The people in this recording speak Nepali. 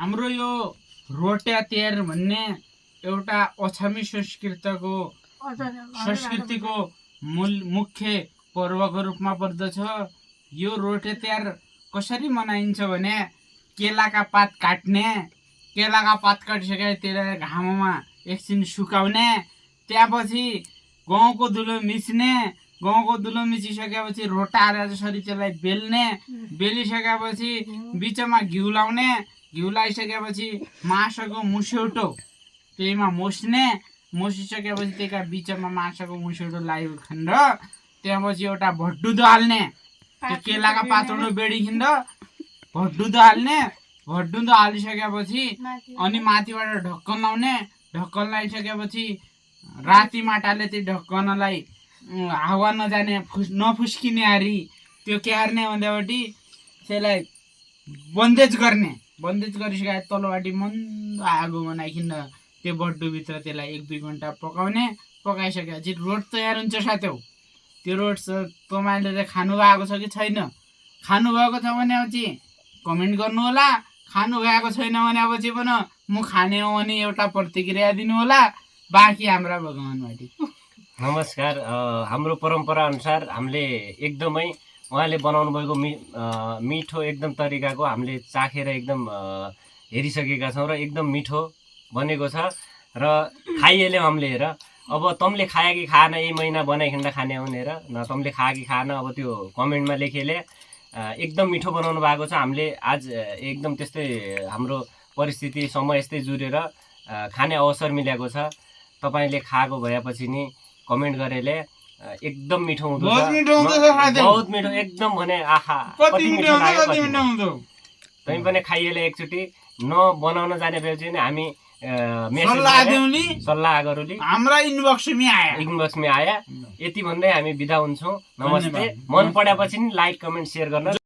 हाम्रो यो रोट्या तेहार भन्ने एउटा अछामी संस्कृतिको मुख्य पर्वको रूपमा पर्दछ। यो रोटे तिहार कसरी मनाइन्छ भने केलाका पात काट्ने, केलाका पात काटिसकेपछि त्यसलाई घाममा एकछिन सुकाउने, त्यसपछि गहुँको धुलो मिच्ने, गहुँको धुलो मिचिसकेपछि रोटाएर जसरी त्यसलाई बेल्ने, बेलिसकेपछि बिचमा घिउ लाउने, घिउ लगाइसकेपछि मासुको मुसौटो त्यहीमा मोस्ने, मोसिसकेपछि त्यसका बिचमा मासुको मुसौटो लाग्यो खण्ड, त्यसपछि एउटा भड्डुदो हाल्ने, त्यो केलाका पातहरू बेडिखिन्ड भड्डुदो हाल्ने, भड्डुदो हालिसकेपछि अनि माथिबाट ढक्कन लाउने, ढक्कन लगाइसकेपछि राति माटाले त्यो ढक्कनलाई हावा नजाने नफुस्किने हारी त्यो के हार्ने भन्दापट्टि त्यसलाई बन्देज गर्ने, बन्देज गरिसकेपछि तलपट्टि मन्द आगो बनाइकन त्यो बड्डुभित्र त्यसलाई 1-2 घन्टा पकाउने, पकाइसकेपछि रोट तयार हुन्छ साथ्यौ। त्यो रोट तपाईँले खानुभएको छ कि छैन? खानुभएको छ भनेपछि कमेन्ट गर्नु होला, खानुभएको छैन भनेपछि पनि म खाने हो भने एउटा प्रतिक्रिया दिनु होला। बाँकी हाम्रा भगवानमाथि। नमस्कार। हाम्रो परम्परा अनुसार हामीले एकदमै उहाँले बनाउनु भएको मिठो एकदम तरिकाको हामीले चाखेर एकदम हेरिसकेका छौँ र एकदम मिठो बनेको छ र खाइएल्यौँ हामीले। हेर अब तँले खाया कि खाएन, यही महिना बनाइखिन्ड खाने हो भनेर न, तँले खाया कि खाएन अब त्यो कमेन्टमा लेखेले। एकदम मिठो बनाउनु भएको छ। हामीले आज एकदम त्यस्तै हाम्रो परिस्थिति समय यस्तै जुरेर खाने अवसर मिलेको छ। तपाईँले खाएको भएपछि नि कमेन्ट गरेले एकदम मिठो हुँदो छ, बहुत मिठो एकदम भने आहा कति मिठो लाग्यो। तै पनि खाइएले एकचोटि न बनाउन जाने भएपछि नि हामी सल्लाह गरौली, हाम्रा इनबक्समै आया। यति भन्दै हामी बिदा हुन्छौँ। नमस्ते। मन परेपछि नि लाइक कमेन्ट सेयर गर्न